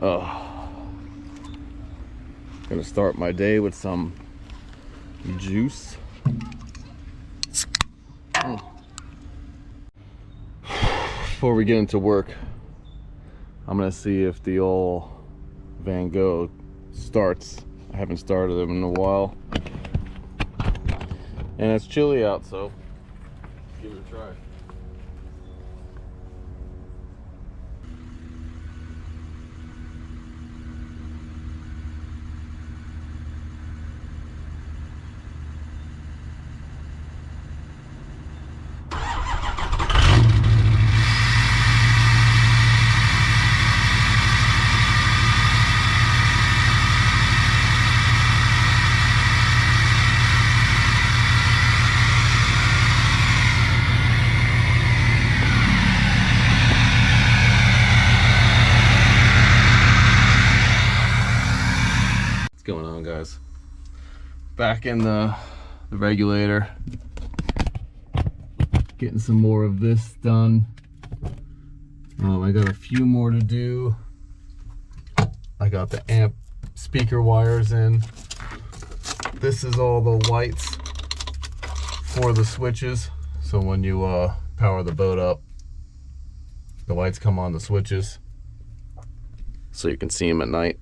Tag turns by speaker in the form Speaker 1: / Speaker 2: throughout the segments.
Speaker 1: Oh, gonna start my day with some juice. Before we get into work, I'm gonna see if the old Van Gogh starts. I haven't started them in a while, and it's chilly out, so give it a try. What's going on, guys? Back in the regulator, getting some more of this done. I got a few more to do. I got the amp speaker wires in. This is all the lights for the switches, so when you power the boat up, the lights come on the switches so you can see them at night.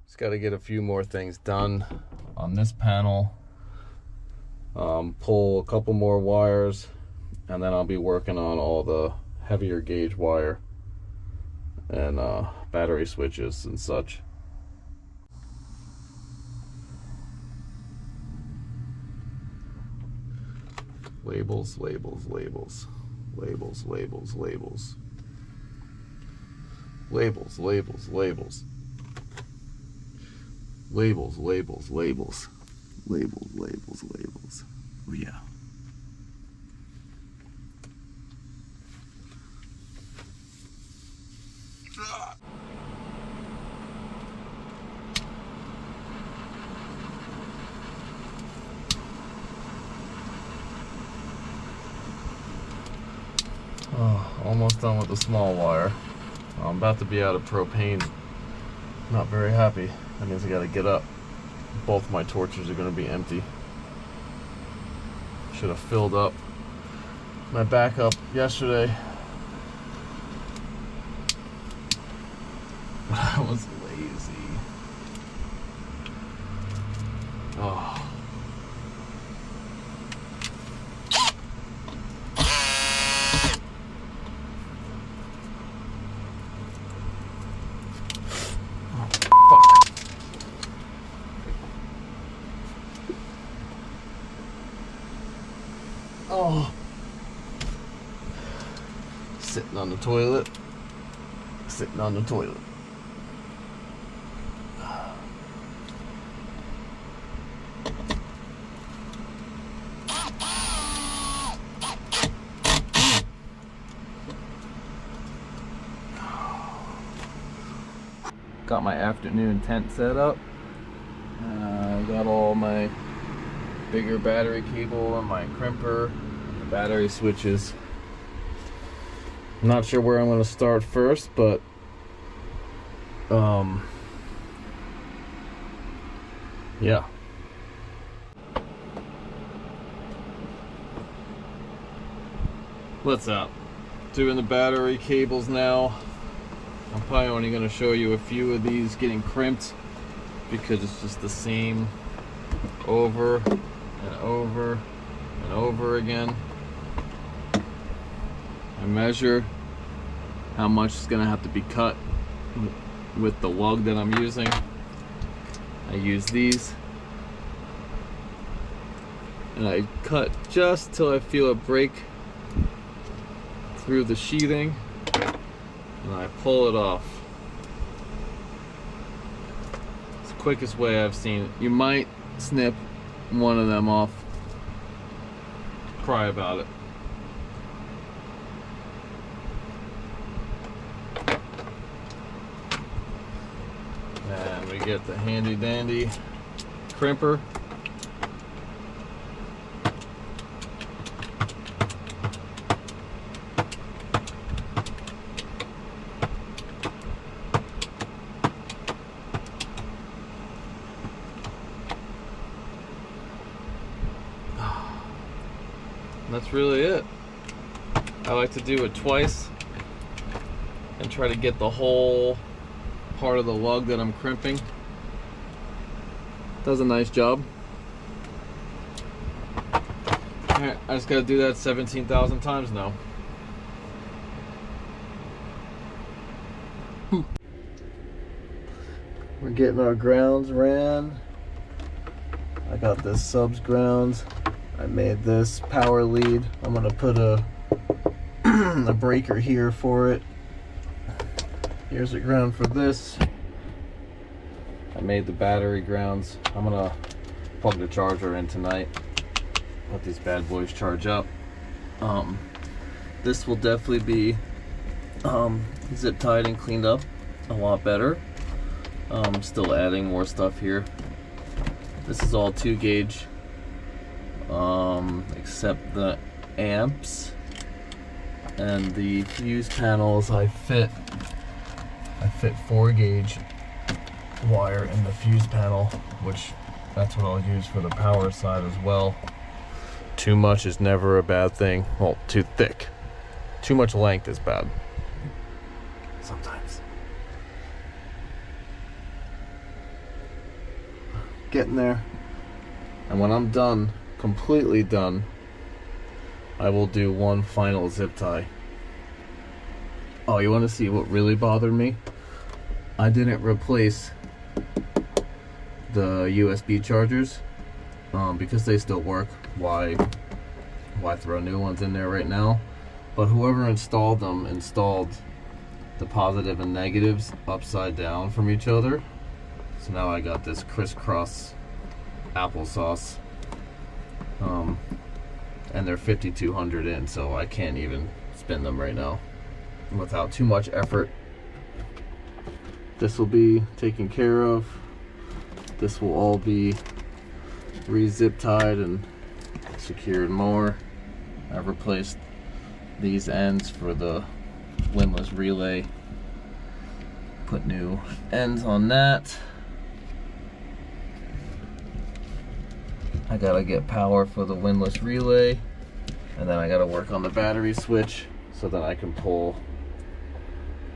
Speaker 1: Just got to get a few more things done on this panel. Pull a couple more wires, and then I'll be working on all the heavier gauge wire and battery switches and such. Labels, labels, labels, labels, labels, labels. Labels, labels, labels. Labels, labels, labels. Labels, labels, labels. Oh yeah. Oh, almost done with the small wire. I'm about to be out of propane. Not very happy. That means I gotta get up. Both my torches are gonna be empty. Should have filled up my backup yesterday. But I was lazy. Oh. Oh, sitting on the toilet, sitting on the toilet. Got my afternoon tent set up. Got all my bigger battery cable and my crimper, and the battery switches. I'm not sure where I'm going to start first, but yeah. What's up? Doing the battery cables now. I'm probably only going to show you a few of these getting crimped because it's just the same over and over and over again. I measure how much is going to have to be cut with the lug that I'm using. I use these and I cut just till I feel it break through the sheathing, and I pull it off. It's the quickest way I've seen. You might snip one of them off, cry about it. And we get the handy dandy crimper. And that's really it. I like to do it twice and try to get the whole part of the lug that I'm crimping. Does a nice job. Alright, I just gotta do that 17,000 times now. We're getting our grounds ran. I got this subs grounds. I made this power lead. I'm gonna put a breaker here for it. Here's a ground for this. I made the battery grounds. I'm gonna plug the charger in tonight. Let these bad boys charge up. This will definitely be zip tied and cleaned up a lot better. Still adding more stuff here. This is all 2 gauge, except the amps and the fuse panels. I fit 4 gauge wire in the fuse panel, which that's what I'll use for the power side as well. Too much is never a bad thing. Well, too thick. Too much length is bad. Sometimes. Getting there. And when I'm done, completely done, I will do one final zip tie. Oh, you want to see what really bothered me? I didn't replace the USB chargers because they still work. Why throw new ones in there right now? But whoever installed them installed the positive and negatives upside down from each other. So now I got this crisscross applesauce, and they're 5200 in, so I can't even spin them right now without too much effort. This will be taken care of. This will all be re-zip tied and secured more. I've replaced these ends for the windlass relay. Put new ends on that. I gotta get power for the windlass relay, and then I gotta work on the battery switch so that I can pull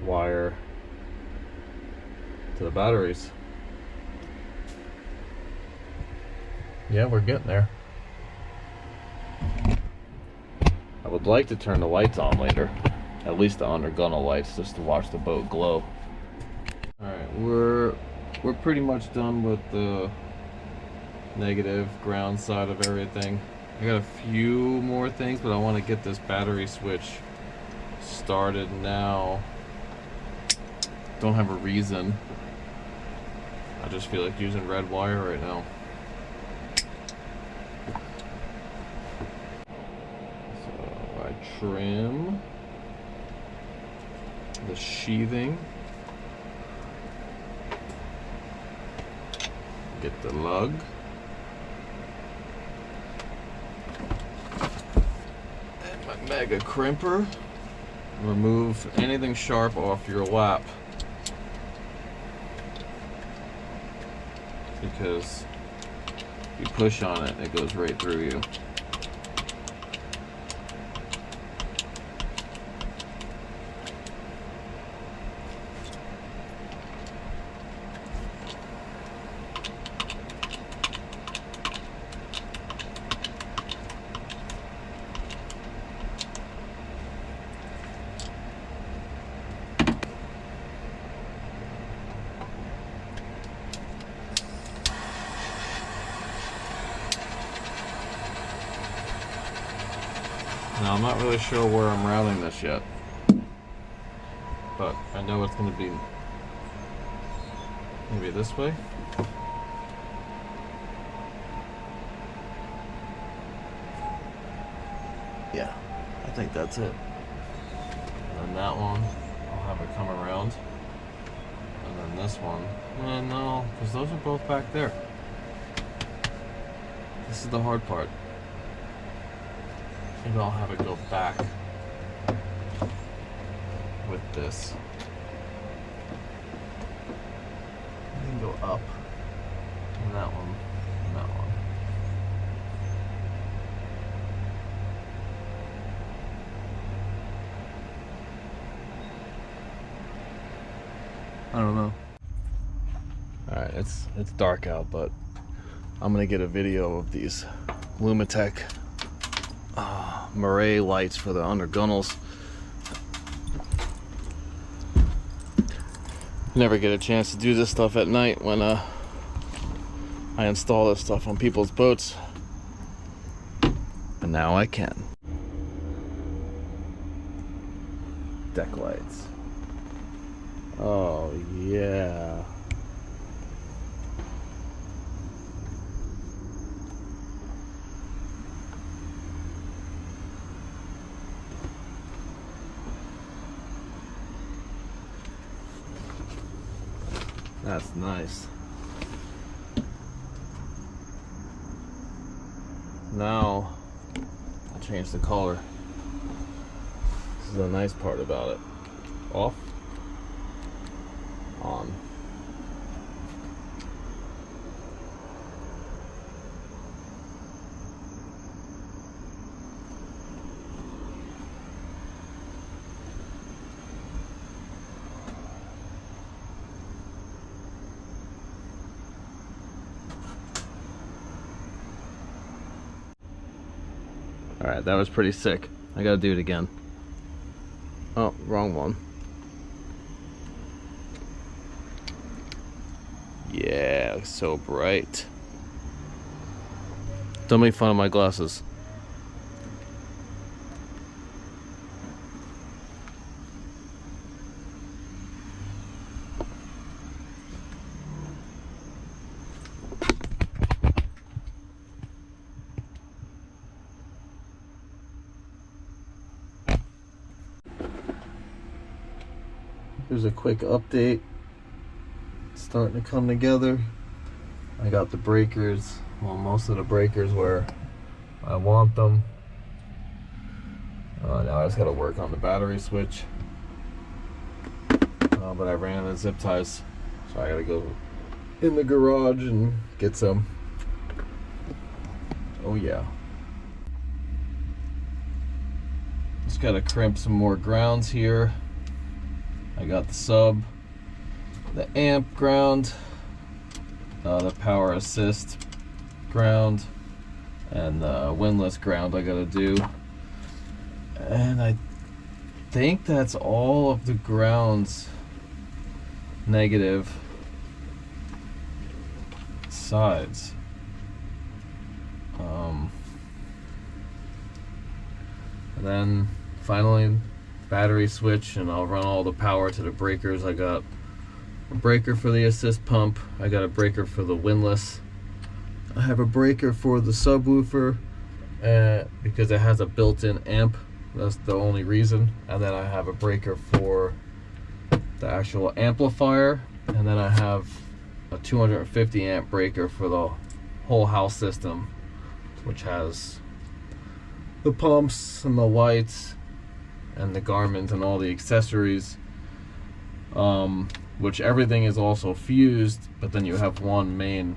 Speaker 1: wire to the batteries. Yeah, we're getting there. I would like to turn the lights on later, at least the under gunnel lights, just to watch the boat glow. Alright, we're pretty much done with the negative ground side of everything. I got a few more things, but I want to get this battery switch started now. Don't have a reason. I just feel like using red wire right now. So I trim the sheathing. Get the lug. And my mega crimper. Remove anything sharp off your lap, because if you push on it, it goes right through you. Now, I'm not really sure where I'm routing this yet, but I know it's going to be maybe this way. Yeah, I think that's it. And then that one, I'll have it come around. And then this one, no, because those are both back there. This is the hard part. Maybe I'll have it go back with this. And then go up. And that one. And that one. don't know. All right, it's dark out, but I'm gonna get a video of these Lumitech Murray lights for the under gunnels. Never get a chance to do this stuff at night when I install this stuff on people's boats, and now I can. Deck lights. Oh yeah. That's nice. Now I'll change the color. This is the nice part about it. Off, on. All right, that was pretty sick. I gotta do it again. Oh, wrong one. Yeah, looks so bright. Don't make fun of my glasses. Here's a quick update. It's starting to come together. I got the breakers, well, most of the breakers where I want them. Now I just gotta work on the battery switch. But I ran out of zip ties, so I gotta go in the garage and get some. Oh yeah. Just gotta crimp some more grounds here. I got the sub, the amp ground, the power assist ground, and the windlass ground I gotta do. And I think that's all of the grounds negative sides. And then finally battery switch, and I'll run all the power to the breakers. I got a breaker for the assist pump, I got a breaker for the windlass, I have a breaker for the subwoofer because it has a built-in amp, that's the only reason, and then I have a breaker for the actual amplifier, and then I have a 250 amp breaker for the whole house system, which has the pumps and the lights and the Garmin and all the accessories, which everything is also fused, but then you have one main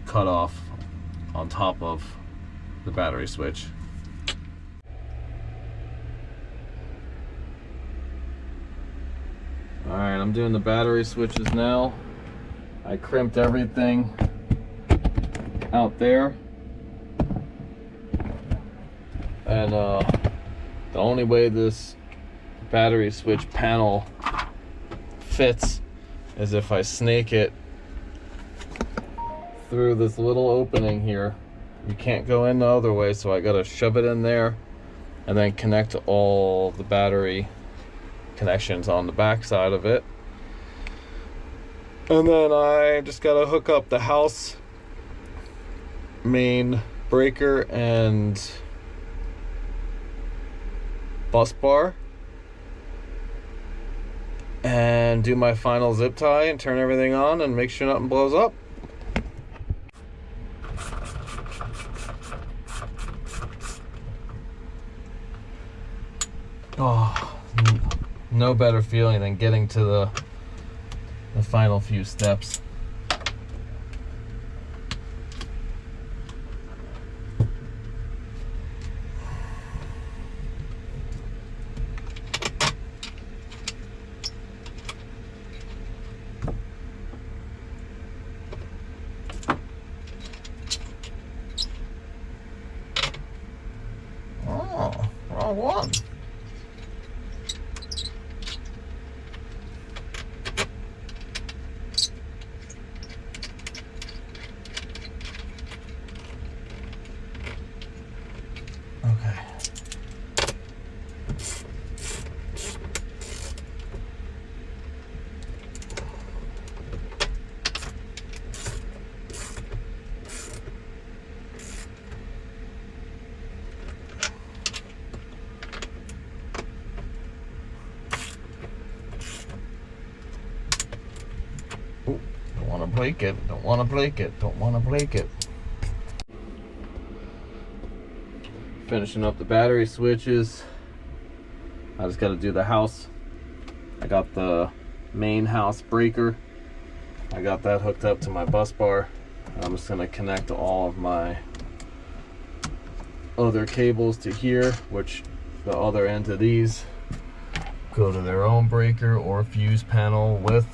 Speaker 1: cutoff on top of the battery switch. Alright, I'm doing the battery switches now. I crimped everything out there, and the only way this battery switch panel fits is if I snake it through this little opening here. You can't go in the other way, so I gotta shove it in there and then connect all the battery connections on the back side of it. And then I just gotta hook up the house main breaker and bus bar and do my final zip tie and turn everything on and make sure nothing blows up. Oh, no better feeling than getting to the final few steps. wrong one. Okay. Ooh, don't want to break it. Don't want to break it. Don't want to break it. Finishing up the battery switches. I just got to do the house. I got the main house breaker. I got that hooked up to my bus bar. I'm just going to connect all of my other cables to here, which the other end of these go to their own breaker or fuse panel with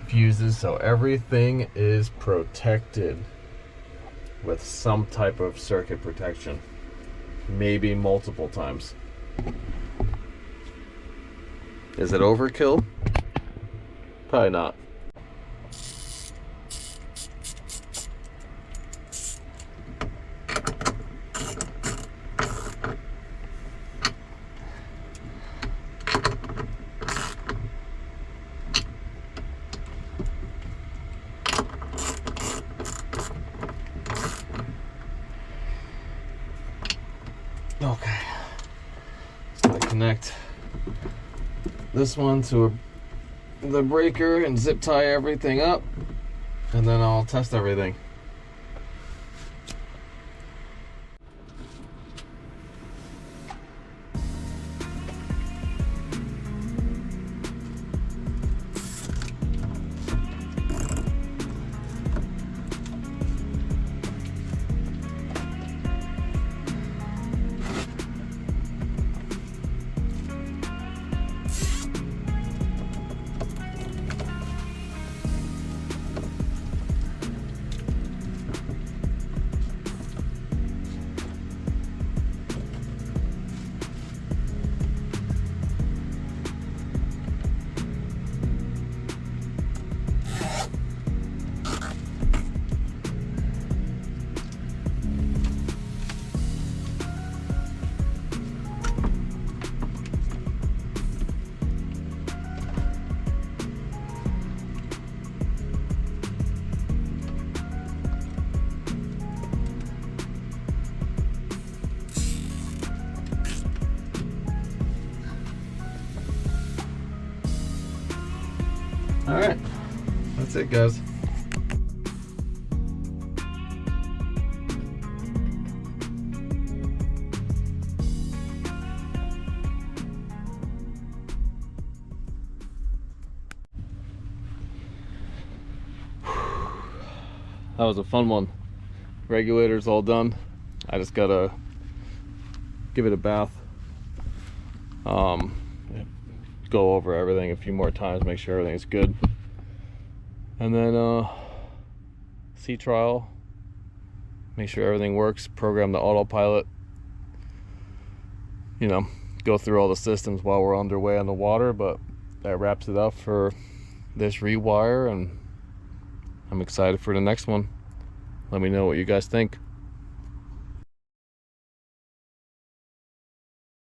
Speaker 1: fuses. So everything is protected with some type of circuit protection, maybe multiple times. Is it overkill? Probably not. Okay, so I connect this one to the breaker and zip tie everything up, and then I'll test everything. All right, that's it, guys. That was a fun one. Regulator's all done. I just gotta give it a bath. Go over everything a few more times, make sure everything's good, and then sea trial, make sure everything works, program the autopilot, you know, go through all the systems while we're underway on the water. But that wraps it up for this rewire, and I'm excited for the next one. Let me know what you guys think.